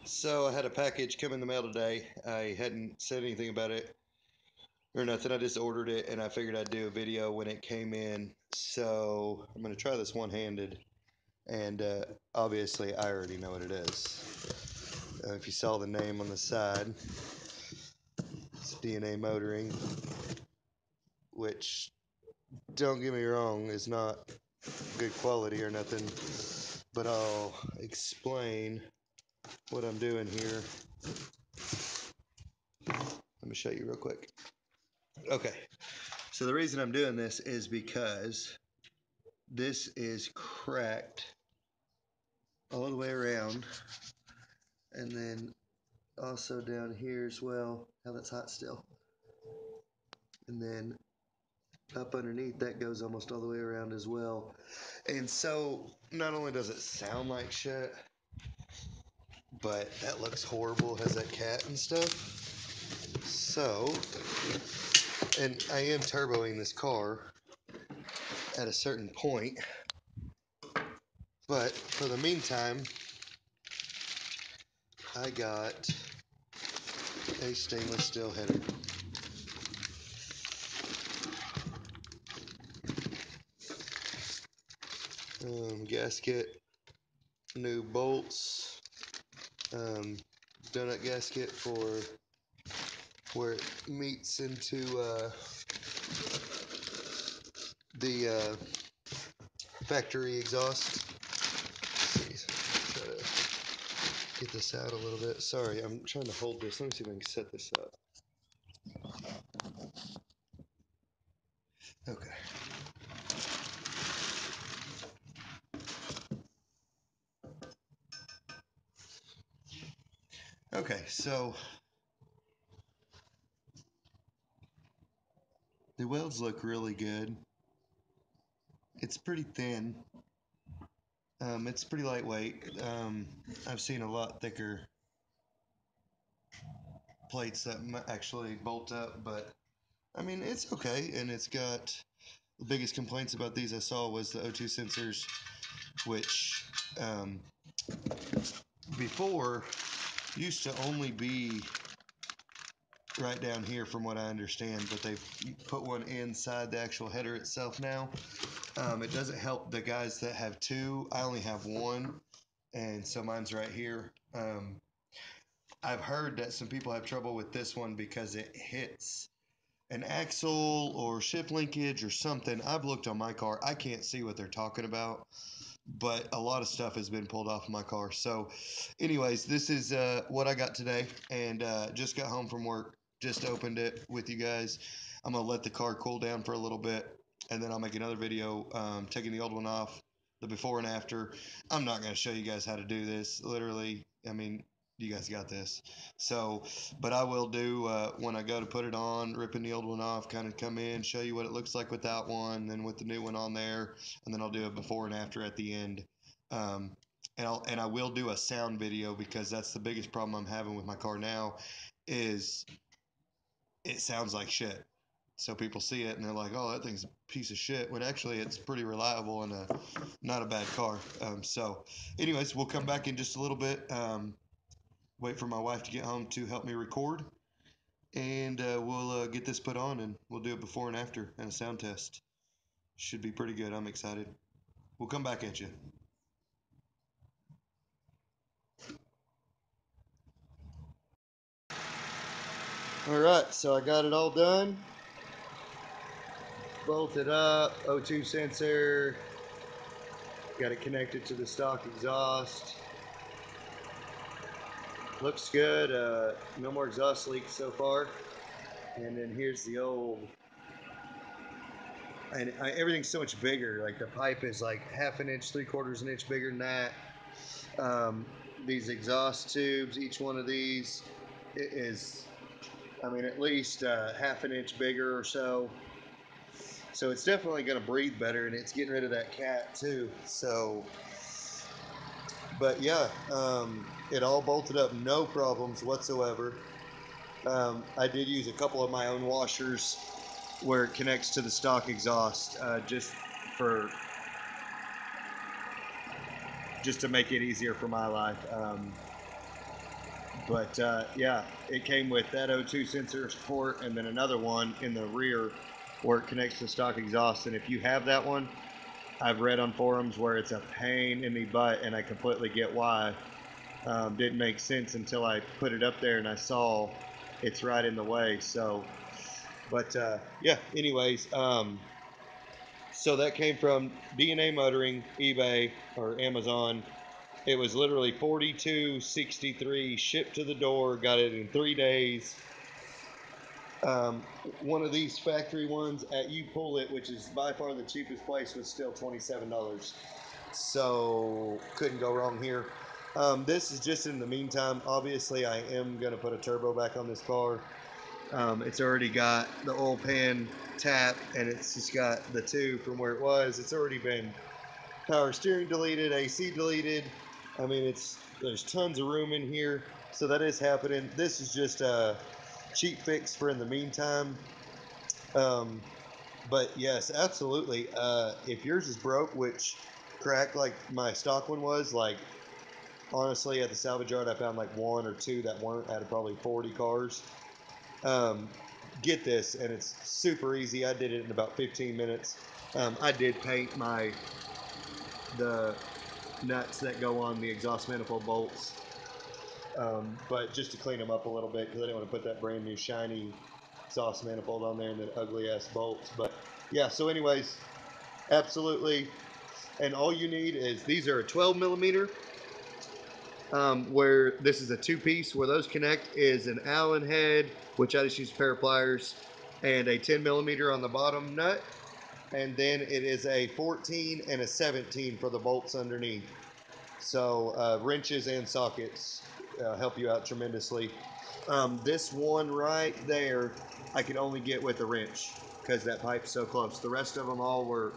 So I had a package come in the mail today. I hadn't said anything about it or nothing. I just ordered it and I figured I'd do a video when it came in. So I'm going to try this one-handed. And obviously I already know what it is. If you saw the name on the side, it's DNA motoring, which, don't get me wrong, is not good quality or nothing. But I'll explain what I'm doing here. Let me show you real quick. Okay, so the reason I'm doing this is because this is cracked all the way around, and then also down here as well. How that's hot still. And then up underneath that goes almost all the way around as well. And so not only does it sound like shit, but that looks horrible, has that cat and stuff. So, and I am turboing this car at a certain point, but for the meantime, I got a stainless steel header. Gasket, new bolts, donut gasket for where it meets into the factory exhaust. Let's see, try to get this out a little bit. Sorry, I'm trying to hold this. Let me see if I can set this up. Okay. Okay, so the welds look really good. It's pretty thin. It's pretty lightweight. I've seen a lot thicker plates that actually bolt up, but I mean, it's okay. And it's got the biggest complaints about these I saw was the O2 sensors, which before used to only be right down here from what I understand, but they've put one inside the actual header itself now. It doesn't help the guys that have two. I only have one, and so mine's right here. I've heard that some people have trouble with this one because it hits an axle or shift linkage or something. I've looked on my car. I can't see what they're talking about, but a lot of stuff has been pulled off my car. So anyways, this is what I got today, and just got home from work. Just opened it with you guys. I'm going to let the car cool down for a little bit, and then I'll make another video taking the old one off, the before and after. I'm not going to show you guys how to do this. Literally, I mean, you guys got this. So, but I will do when I go to put it on, ripping the old one off, kind of come in, show you what it looks like with that one, then with the new one on there, and then I'll do a before and after at the end. And I will do a sound video because that's the biggest problem I'm having with my car now is it sounds like shit. So people see it and they're like, "Oh, that thing's a piece of shit." When actually it's pretty reliable and not a bad car. So, anyways, we'll come back in just a little bit. Wait for my wife to get home to help me record, and we'll get this put on and we'll do a before and after and a sound test. Should be pretty good. I'm excited. We'll come back at you. All right, so I got it all done. Bolted up, O2 sensor. Got it connected to the stock exhaust. Looks good. No more exhaust leaks so far. And then here's the old. And everything's so much bigger. Like the pipe is like half an inch, 3/4 an inch bigger than that. These exhaust tubes, each one of these is, I mean, at least half an inch bigger or so. So it's definitely going to breathe better, and it's getting rid of that cat too. So, but yeah, it all bolted up, no problems whatsoever. I did use a couple of my own washers where it connects to the stock exhaust, for just to make it easier for my life. But yeah, it came with that O2 sensor port and then another one in the rear where it connects to stock exhaust. And if you have that one, I've read on forums where it's a pain in the butt, and I completely get why. Didn't make sense until I put it up there and I saw it's right in the way. So, but yeah, anyways, so that came from DNA Motoring, eBay, or Amazon. It was literally 42.63 shipped to the door. Got it in 3 days. Um, One of these factory ones at You Pull It, which is by far the cheapest place, was still $27. So couldn't go wrong here. This is just in the meantime. Obviously, I am going to put a turbo back on this car. It's already got the oil pan tap, and it's just got the two from where it was. It's already been power steering deleted, AC deleted. I mean, there's tons of room in here, so that is happening. This is just a cheap fix for in the meantime. Um, but yes, absolutely. If yours is broke, which cracked like my stock one was, like honestly, at the salvage yard, I found like one or two that weren't out of probably 40 cars. Um, get this, and it's super easy. I did it in about 15 minutes. I did paint the nuts that go on the exhaust manifold bolts, but just to clean them up a little bit because I didn't want to put that brand new shiny exhaust manifold on there and then ugly ass bolts. But yeah, so anyways, absolutely. And all you need is these are a 12 millimeter. Where this is a two-piece. Where those connect is an Allen head, which I just use a pair of pliers, and a 10 millimeter on the bottom nut. And then it is a 14 and a 17 for the bolts underneath. So wrenches and sockets help you out tremendously. This one right there, I could only get with a wrench because that pipe's so close. The rest of them all were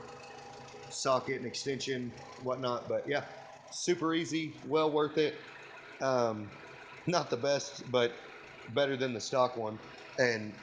socket and extension, whatnot. But yeah, super easy, well worth it. Um, Not the best, but better than the stock one. And